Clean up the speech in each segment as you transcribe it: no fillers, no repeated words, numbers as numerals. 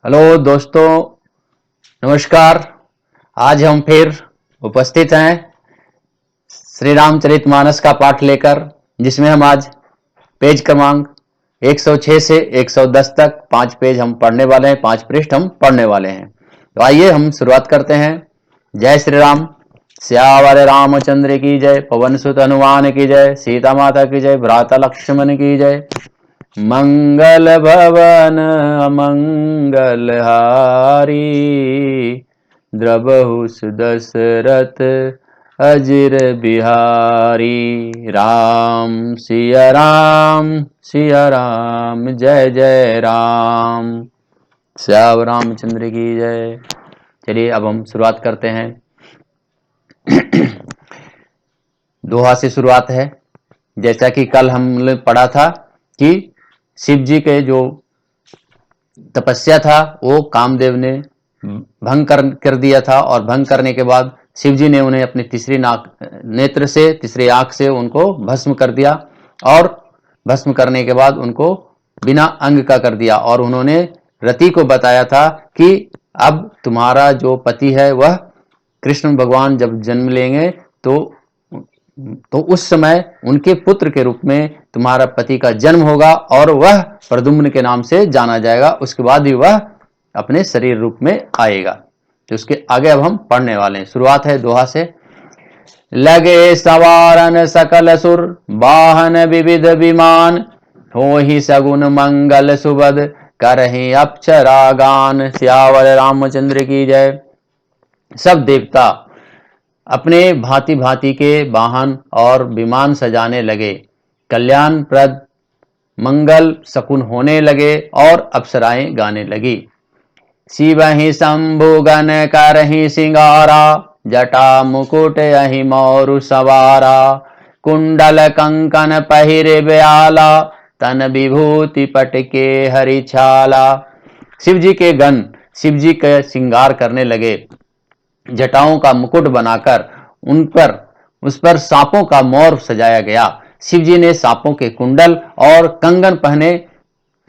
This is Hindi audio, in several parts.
हेलो दोस्तों, नमस्कार। आज हम फिर उपस्थित हैं श्री रामचरितमानस का पाठ लेकर, जिसमें हम आज पेज क्रमांक 106 से 110 तक 5 पेज हम पढ़ने वाले हैं, 5 पृष्ठ हम पढ़ने वाले हैं। तो आइए हम शुरुआत करते हैं। जय श्री राम। श्यावर रामचंद्र की जय, पवन सुत हनुमान की जय, सीता माता की जय, भ्राता लक्ष्मण की जय। मंगल भवन अमंगल हारी, द्रबहु सुदशरथ अजिर बिहारी। राम सिया राम, सिया राम, जय जय राम। श्याम रामचंद्र की जय। चलिए अब हम शुरुआत करते हैं। दोहा से शुरुआत है। जैसा कि कल हमने पढ़ा था कि शिव जी के जो तपस्या था वो कामदेव ने भंग कर दिया था, और भंग करने के बाद शिव जी ने उन्हें अपनी तीसरी नेत्र से, तीसरी आंख से उनको भस्म कर दिया, और भस्म करने के बाद उनको बिना अंग का कर दिया। और उन्होंने रति को बताया था कि अब तुम्हारा जो पति है वह कृष्ण भगवान जब जन्म लेंगे तो उस समय उनके पुत्र के रूप में तुम्हारा पति का जन्म होगा, और वह प्रद्युम्न के नाम से जाना जाएगा। उसके बाद ही वह अपने शरीर रूप में आएगा। तो उसके आगे अब हम पढ़ने वाले हैं। शुरुआत है दोहा से। लगे सवारन सकल सुर, वाहन विविध विमान, हो ही सगुन मंगल सुबद, करहि अप्सरा गान। सियावर रामचंद्र की जय। सब देवता अपने भांति भांति के वाहन और विमान सजाने लगे, कल्याणप्रद मंगल शकुन होने लगे, और अप्सराएं गाने लगी। शिव ही शंभु गण करहि सिंगारा, जटा मुकुट अहि मोरु सवारा, कुंडल कंकन पहिरे ब्याला, तन विभूति पटके हरि छाला। शिव जी के गण शिव जी के श्रृंगार करने लगे, जटाओं का मुकुट बनाकर उस पर सांपों का मोर सजाया गया। शिव जी ने सांपों के कुंडल और कंगन पहने,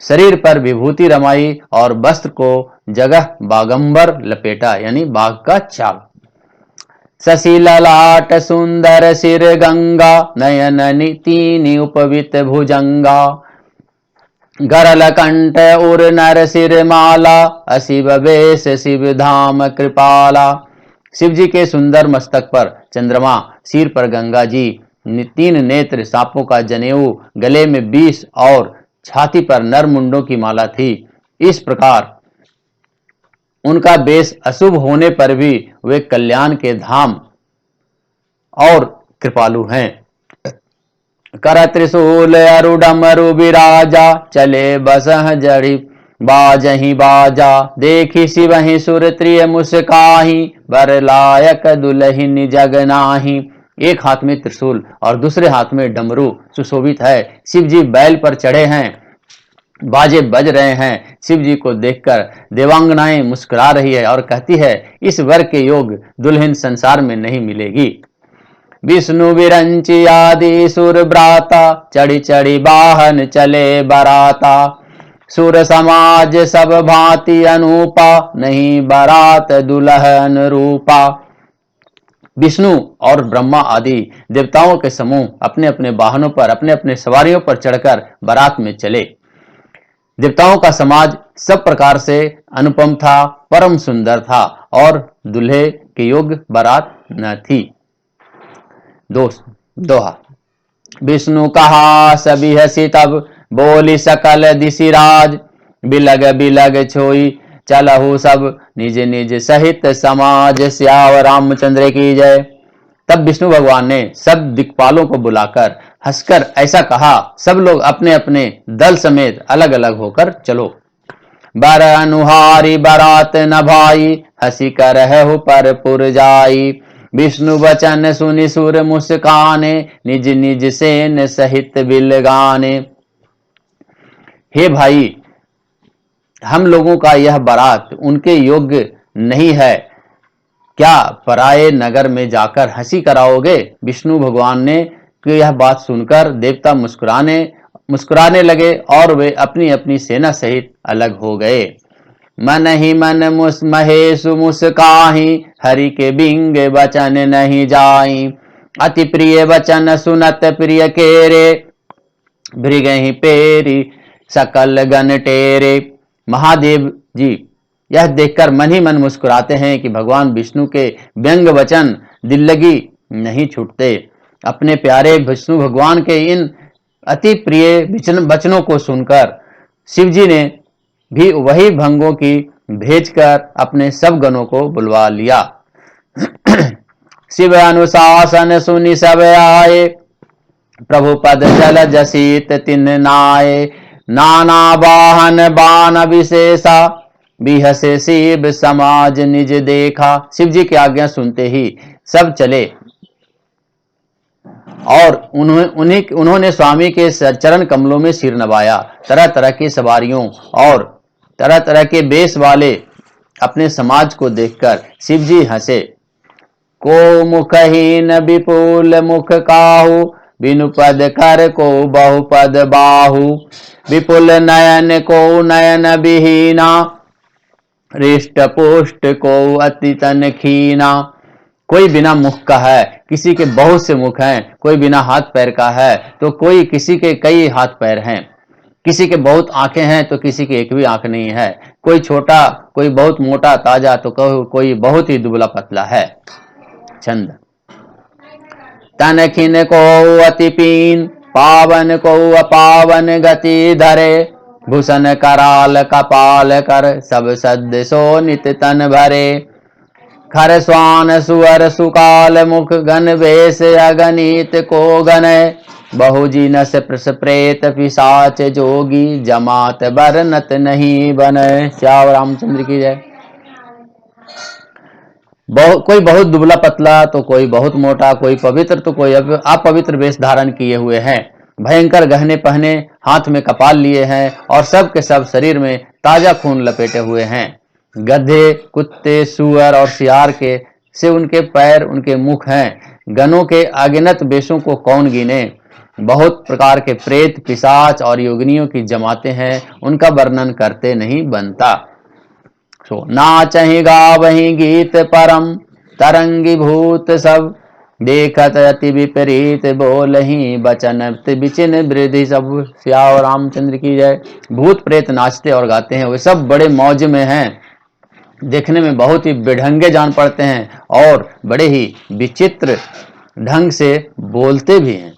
शरीर पर विभूति रमाई, और वस्त्र को जगह बागंबर लपेटा, यानी बाघ का चाल। शशि ललाट सुंदर सिर गंगा, नयन तीन उपवित भुजंगा, गरल कंठ उर नर सिर माला, अशिव वेश शिव धाम कृपाला। शिव जी के सुंदर मस्तक पर चंद्रमा, सिर पर गंगा जी, 3 नेत्र, सांपों का जनेऊ, गले में 20 और छाती पर नर मुंडों की माला थी। इस प्रकार उनका वेश अशुभ होने पर भी वे कल्याण के धाम और कृपालु हैं। कर त्रिशूल अरु डमरु बिराजा, चले बसह जड़ि बाजहि बाजा, देखी शिवहि सुर त्रिय मुस्काही, बर लायक दुलहिन जग नाही। एक हाथ में त्रिशूल और दूसरे हाथ में डमरू सुशोभित है। शिव जी बैल पर चढ़े हैं, बाजे बज रहे हैं। शिव जी को देखकर देवांगनाएं मुस्कुरा रही है और कहती है, इस वर के योग दुल्हन संसार में नहीं मिलेगी। विष्णु विरंची आदि सुर ब्राता, चढ़ी चढ़ी वाहन चले बराता, सुर समाज सब भांति अनूपा, नहीं बरात दुल्हन रूपा। विष्णु और ब्रह्मा आदि देवताओं के समूह अपने अपने वाहनों पर, अपने अपने सवारियों पर चढ़कर बारात में चले। देवताओं का समाज सब प्रकार से अनुपम था, परम सुंदर था, और दूल्हे के योग्य बारात न थी। दोहा। विष्णु कहा सभी हसी तब, बोली सकल दिशि राज, बिलग बिलग छोई चलहु सब, निज निज सहित समाज। श्याम रामचंद्र की जय। तब विष्णु भगवान ने सब दिक्पालों को बुलाकर हंसकर ऐसा कहा, सब लोग अपने अपने दल समेत अलग अलग होकर चलो। बर अनुहारी बरात न भाई, हंसी कर है पर पुर जाई, विष्णु वचन सुनि सुर मुस्काने, निज निज सेन सहित बिलगाने। हे भाई, हम लोगों का यह बारात उनके योग्य नहीं है, क्या पराये नगर में जाकर हंसी कराओगे। विष्णु भगवान ने यह बात सुनकर देवता मुस्कुराने लगे, और वे अपनी अपनी सेना सहित अलग हो गए। मन ही मन महेशु मुस्काही, हरि के बिंग वचन नहीं जाई। अति प्रिय वचन सुनत प्रिय केरे, भृग ही पेरी सकल गण टेरे। महादेव जी यह देखकर मन ही मन मुस्कुराते हैं कि भगवान विष्णु के व्यंग वचन दिल लगी नहीं छूटते। अपने प्यारे विष्णु भगवान के इन अति प्रिय वचनों को सुनकर शिव जी ने भी वही भंगों की भेजकर अपने सब गणों को बुलवा लिया। शिव अनुशासन सुनि सब आए, प्रभु पद जल जसीत तिन नाये। नाना वाहन बान विशेषा, बिहसे शिव समाज निज देखा। शिव जी की आज्ञा सुनते ही सब चले और उन्होंने स्वामी के चरण कमलों में सिर नवाया। तरह तरह की सवारियों और तरह तरह के बेश वाले अपने समाज को देखकर शिव जी हंसे। को मुखहीन विपुल मुख काहू, बिनु पद कर को बहुपद बाहु। विपुल नयन को नयन विहीना, हृष्ट पुष्ट को अति तन खीना। कोई बिना मुख का है, किसी के बहुत से मुख हैं। कोई बिना हाथ पैर का है तो कोई किसी के कई हाथ पैर हैं। किसी के बहुत आंखें हैं तो किसी की एक भी आंख नहीं है। कोई छोटा, कोई बहुत मोटा ताजा तो कोई बहुत ही दुबला पतला है। छंद। तन खिन को अति पीन, पावन को अपावन गति धरे। भूषण कराल कपाल कर, सब सद सो नित तन भरे। खर स्वान सुअर सुकाल मुख, गण वेश अगणित को गणय। बहु जिनस प्रस प्रेत पिशाच जोगी, जमात बरनत नहीं बनय। श्याम रामचंद्र की जय। कोई बहुत दुबला पतला तो कोई बहुत मोटा, कोई पवित्र तो कोई अपवित्र वेश धारण किए हुए हैं। भयंकर गहने पहने, हाथ में कपाल लिए हैं और सब के सब शरीर में ताजा खून लपेटे हुए हैं। गधे, कुत्ते, सुअर और सियार के से उनके पैर, उनके मुख हैं। गणों के अगिनत वेशों को कौन गिने। बहुत प्रकार के प्रेत, पिशाच और योगिनियों की जमातें हैं, उनका वर्णन करते नहीं बनता। सो नाचहि गावहि गीत परम, तरंगी भूत सब। देखत अति विपरीत बोलहि, बचन बिचिन वृद्धि सब। श्याम रामचंद्र की जय। भूत प्रेत नाचते और गाते हैं, वे सब बड़े मौज में हैं। देखने में बहुत ही बेढंगे जान पड़ते हैं और बड़े ही विचित्र ढंग से बोलते भी हैं।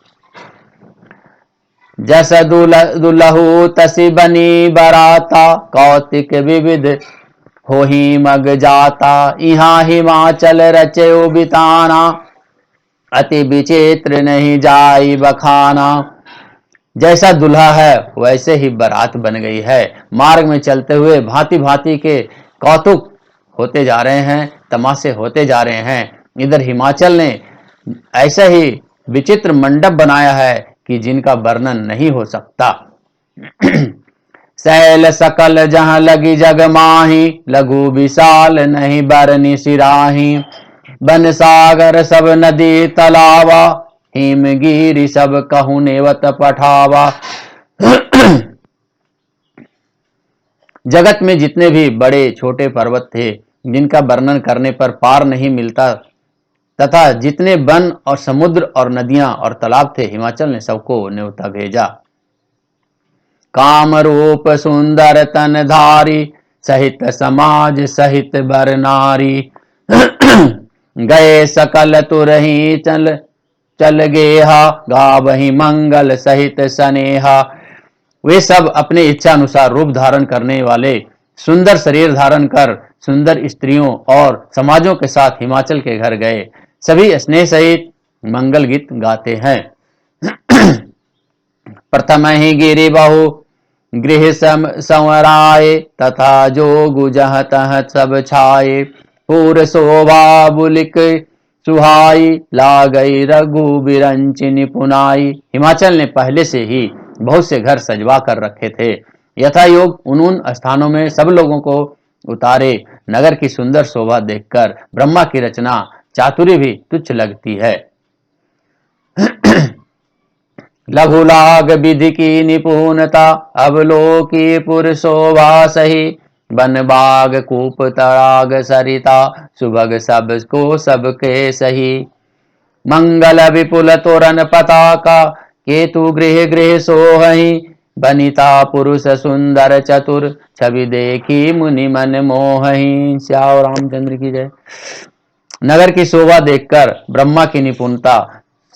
जस दुलहु तसी बनी बराता, कौतिक विविध हो ही मग जाता। यहाँ हिमाचल रचयो बिताना, अति विचित्र नहीं जाई बखाना। जैसा दुल्हा है वैसे ही बारात बन गई है। मार्ग में चलते हुए भांति भांति के कौतुक होते जा रहे हैं, तमाशे होते जा रहे हैं। इधर हिमाचल ने ऐसा ही विचित्र मंडप बनाया है कि जिनका वर्णन नहीं हो सकता। सैल सकल जहां लगी जग माही, लघु विशाल नहीं बरनी सिराही। बन सागर सब नदी तलावा, हिमगिरी सब कहूं नेवत पठावा। जगत में जितने भी बड़े छोटे पर्वत थे, जिनका वर्णन करने पर पार नहीं मिलता, तथा जितने वन और समुद्र और नदियां और तालाब थे, हिमाचल ने सबको न्योता भेजा। काम रूप सुंदर तन धारी, सहित समाज सहित बर नारी। गए सकल तुरही चल गेहा, गावहि मंगल सहित सनेहा। वे सब अपने इच्छा अनुसार रूप धारण करने वाले सुंदर शरीर धारण कर सुंदर स्त्रियों और समाजों के साथ हिमाचल के घर गए। सभी स्नेह सहित मंगल गीत गाते हैं। प्रथम ही गिरि बहु गृह संवराए, तथा जोगु जहाँ तहाँ सब छाए। पूर शोभा बुलिक सुहाई, लागई रघु बिरंच निपुनाई। हिमाचल ने पहले से ही बहुत से घर सजवा कर रखे थे। यथा योग उन स्थानों में सब लोगों को उतारे। नगर की सुंदर शोभा देखकर ब्रह्मा की रचना चातुरी भी तुच्छ लगती है। लघु लाग विधि की निपुणता, अवलोकी पुर शोभा सही। बन बाग कूप तड़ाग सरिता, सुभग सब को सबके सही। मंगल विपुल तोरण पताका, केतु गृह गृह सोहहि। बनिता पुरुष सुंदर चतुर, छवि देखी मुनि मन मोहहि। श्याम रामचंद्र की जय। नगर की शोभा देखकर ब्रह्मा की निपुणता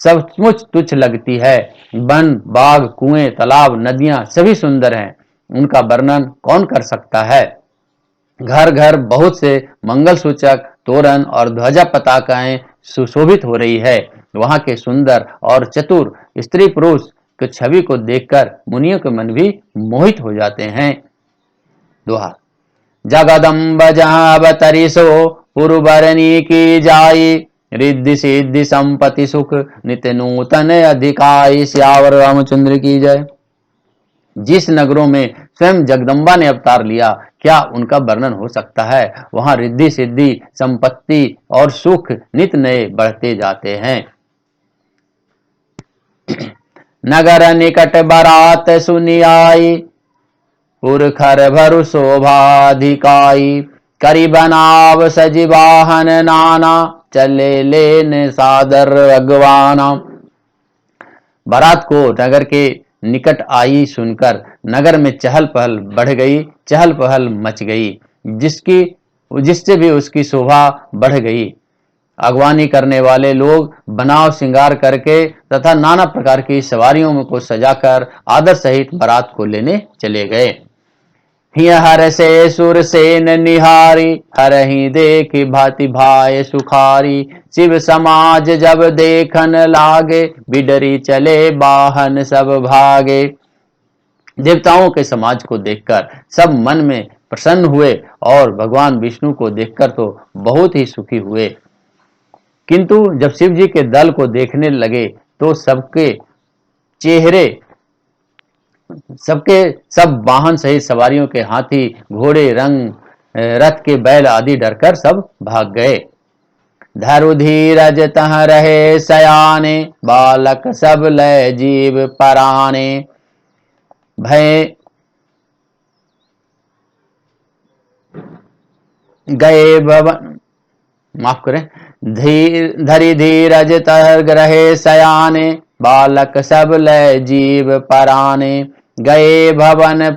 सचमुच तुच्छ लगती है। वन, बाग, कुएं, तालाब, नदियां सभी सुंदर हैं, उनका वर्णन कौन कर सकता है। घर घर बहुत से मंगल सूचक तोरण और ध्वजा पताकाएं सुशोभित हो रही है। वहां के सुंदर और चतुर स्त्री पुरुष की छवि को देखकर मुनियों के मन भी मोहित हो जाते हैं। दोहा। जगदम्ब जहाँ अवतरी सो, पुरबरनी की जाई। रिद्धि सिद्धि संपत्ति सुख, नित्य नूतन अधिकाई। सियावर रामचंद्र की जय। जिस नगरों में स्वयं जगदम्बा ने अवतार लिया, क्या उनका वर्णन हो सकता है। वहां रिद्धि सिद्धि संपत्ति और सुख नित नए बढ़ते जाते हैं। नगर निकट बारात सुनी आई, पुरखर भरु शोभाधिकाई। करी बनाव सजी वाहन नाना, चले लेन सादर अगवाना। बारात को नगर के निकट आई सुनकर नगर में चहल पहल बढ़ गई, चहल पहल मच गई, जिससे भी उसकी शोभा बढ़ गई। अगवानी करने वाले लोग बनाव श्रृंगार करके तथा नाना प्रकार की सवारियों को सजाकर आदर सहित बारात को लेने चले गए। हर से सुर सेन निहारी, हरहि देखी भांति भाय सुखारी। शिव समाज जब देखन लागे, बिडरी चले बाहन सब भागे। देवताओं के समाज को देखकर सब मन में प्रसन्न हुए और भगवान विष्णु को देखकर तो बहुत ही सुखी हुए। किंतु जब शिव जी के दल को देखने लगे तो सबके सब वाहन सहित सवारियों के हाथी, घोड़े, रंग रथ के बैल आदि डरकर सब भाग गए। धरु धीरज तह रहे सयाने, बालक सब लय जीव पराने। भय गए भवन, माफ करें, धरि धीरज तह रहे सयाने, बालक सब लय जीव पराने। गए भवन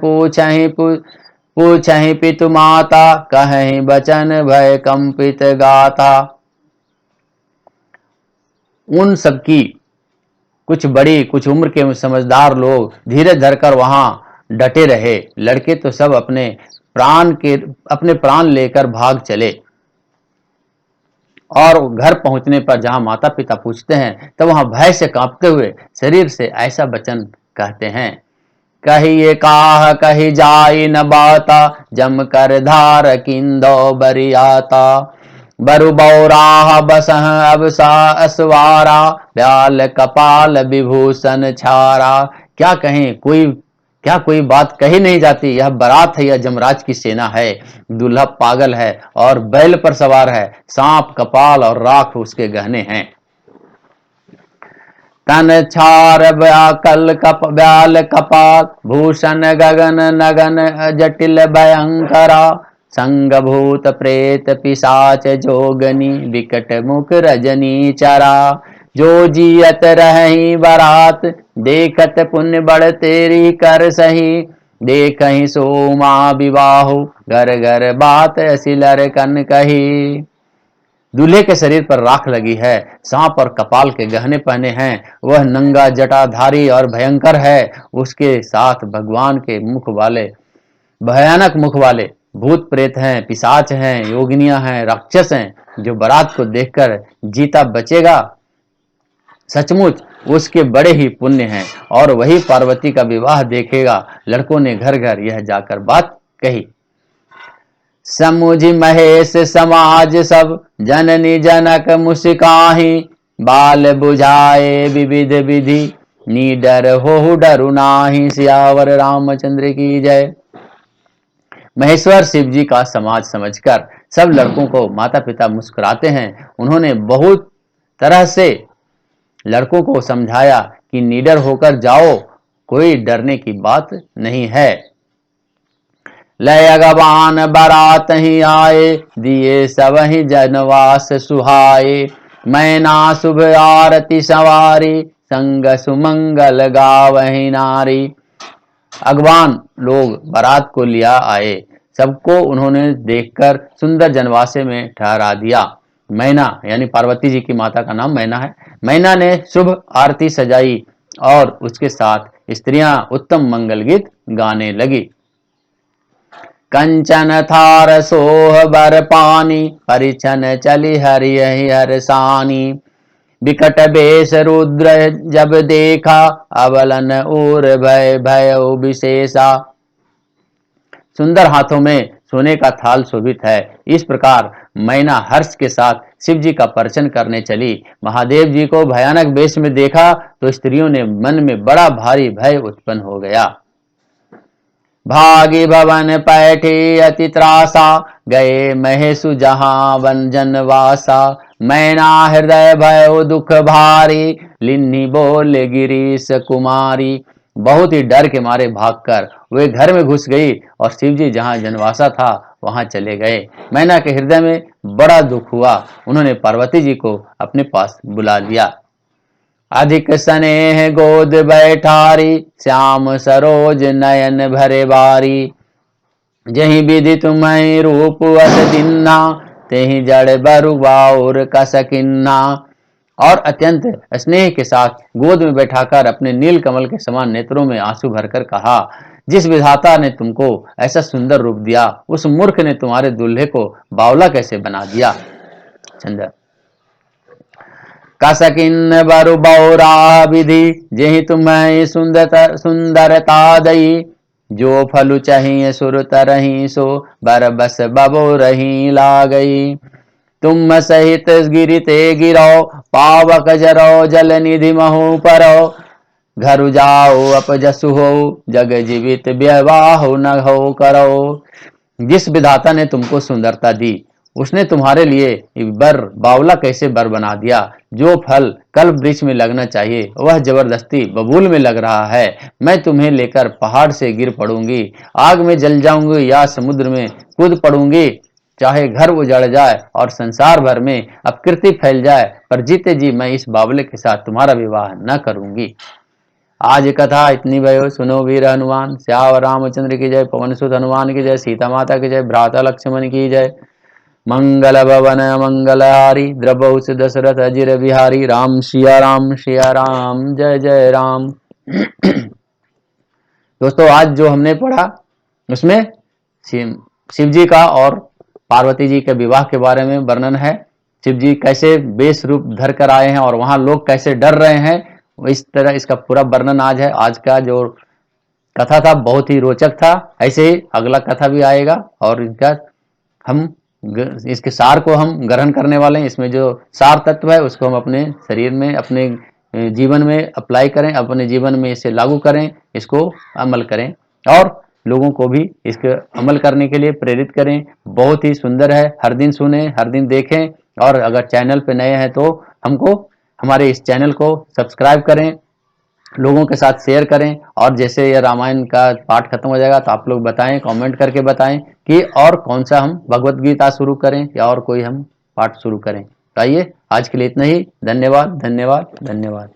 पूछहि पितु माता, कहि बचन भय कंपित गाता। उन सबकी कुछ बड़ी कुछ उम्र के समझदार लोग धीरज धरकर वहां डटे रहे। लड़के तो सब अपने प्राण लेकर भाग चले और घर पहुंचने पर जहां माता पिता पूछते हैं तब वहां भय से कांपते हुए शरीर से ऐसा वचन कहते हैं। कहिए काह कही जाई न बाता, जम कर धार किंदो बरियाता। बरु बौराह बसह अबसा असवारा, ब्याल कपाल विभूषण छारा। क्या कोई बात कही नहीं जाती। यह बारात है, यह जमराज की सेना है। दूल्हा पागल है और बैल पर सवार है, सांप कपाल और राख उसके गहने हैं। तन छार ब्याल कपाल, भूषण गगन नगन जटिल भयंकरा। संग भूत प्रेत पिशाच जोगनी, विकट मुख रजनी चरा। जो जियत रही बारात, देखत पुण्य बढ़ तेरी कर सही। देखहि सोमा विवाहु, घर घर बात असिलर कन कही। दूल्हे के शरीर पर राख लगी है, सांप और कपाल के गहने पहने हैं, वह नंगा जटाधारी और भयंकर है। उसके साथ भगवान के मुख वाले, भयानक मुख वाले भूत प्रेत हैं, पिशाच हैं, योगिनियां हैं, राक्षस हैं। जो बारात को देखकर जीता बचेगा, सचमुच उसके बड़े ही पुण्य हैं और वही पार्वती का विवाह देखेगा। लड़कों ने घर घर यह जाकर बात कही। समुझि महेश समाज सब, जननी जनक मुस्काही। बाल बुझाए विविध विधि, निडर हो डरु नाही। सियावर रामचंद्र की जय। महेश्वर शिव जी का समाज समझकर सब लड़कों को माता पिता मुस्कुराते हैं। उन्होंने बहुत तरह से लड़कों को समझाया कि निडर होकर जाओ, कोई डरने की बात नहीं है। लय अगवान बारात ही आए, दिए सबहि जनवास सुहाए। मैना शुभ आरती सवारी, संग सुमंगल गावहि नारी। अगवान लोग बारात को लिया आए, सबको उन्होंने देखकर सुंदर जनवासे में ठहरा दिया। मैना यानी पार्वती जी की माता का नाम मैना है। मैना ने शुभ आरती सजाई और उसके साथ स्त्रियां उत्तम मंगल गीत गाने लगी। कंचन थार सोह बर पानी, परिछन चली हरियहि हरसानी। विकट बेश रुद्र जब देखा, अवलन उर भय भयो विशेषा। सुंदर हाथों में सोने का थाल शोभित है। इस प्रकार मैना हर्ष के साथ शिव जी का पर्चन करने चली। महादेव जी को भयानक वेश में देखा तो स्त्रियों ने मन में बड़ा भारी भय उत्पन्न हो गया। भागी भवन पैठी अति त्रासा, गए महेशु जहां वन जनवासा। मैना हृदय भयो दुख भारी, लिन्नी बोले गिरीश कुमारी। बहुत ही डर के मारे भागकर वे घर में घुस गई और शिव जी जहां जनवासा था वहां चले गए। मैना के हृदय में बड़ा दुख हुआ। उन्होंने पार्वती जी को अपने पास बुला लिया। अधिक स्नेह गोद बैठारी, श्याम सरोज नयन भरे बारी। जही विधि तुम्हें रूप अस दिन्ना, तेहि जड़ बरु बाउर कस किन्ना। और अत्यंत स्नेह के साथ गोद में बैठाकर अपने नील कमल के समान नेत्रों में आंसू भरकर कहा, जिस विधाता ने तुमको ऐसा सुंदर रूप दिया, उस मूर्ख ने तुम्हारे दूल्हे को बावला कैसे बना दिया। चंद्र कसकिन बरु बौरा विधि, जेहि तुम्हें सुंदरता दई। जो फलु चाहिए सुर तरही, सो बर बस बबो रही ला गई। तुम सहित गिरते गिरो, पावक जरो जल निधि महु परो। घर जाओ अपजसु हो, जग जीवित व्यवाह न हो करो। जिस विधाता ने तुमको सुंदरता दी, उसने तुम्हारे लिए बर बावला कैसे बर बना दिया। जो फल कल्प वृक्ष में लगना चाहिए वह जबरदस्ती बबूल में लग रहा है। मैं तुम्हें लेकर पहाड़ से गिर पड़ूंगी, आग में जल जाऊंगी या समुद्र में कूद पड़ूंगी। चाहे घर उजड़ जाए और संसार भर में अपकीर्ति फैल जाए, पर जीते जी मैं इस बावले के साथ तुम्हारा विवाह न करूंगी। आज कथा इतनी भयो, सुनो वीर हनुमान। श्यावर रामचंद्र की जय, पवन सुत हनुमान की जय, सीता माता की जय, भ्राता लक्ष्मण की जय। मंगल भवन मंगलहारी, द्रवहु दशरथ अजिर बिहारी। राम सिया राम, जय जय राम। दोस्तों आज जो हमने पढ़ा उसमें शिव जी का और पार्वती जी के विवाह के बारे में वर्णन है। शिव जी कैसे बेश रूप धर कर आए हैं और वहां लोग कैसे डर रहे हैं, इस तरह इसका पूरा वर्णन आज है। आज का जो कथा था बहुत ही रोचक था। ऐसे ही अगला कथा भी आएगा और इनका हम इसके सार को हम ग्रहण करने वाले हैं। इसमें जो सार तत्व है उसको हम अपने शरीर में, अपने जीवन में अप्लाई करें, अपने जीवन में इसे लागू करें, इसको अमल करें और लोगों को भी इसके अमल करने के लिए प्रेरित करें। बहुत ही सुंदर है। हर दिन सुने, हर दिन देखें और अगर चैनल पे नए हैं तो हमको हमारे इस चैनल को सब्सक्राइब करें, लोगों के साथ शेयर करें। और जैसे ये रामायण का पाठ खत्म हो जाएगा तो आप लोग बताएं, कमेंट करके बताएं कि और कौन सा हम भगवत गीता शुरू करें या और कोई हम पाठ शुरू करें। तो आइए आज के लिए इतना ही। धन्यवाद धन्यवाद धन्यवाद।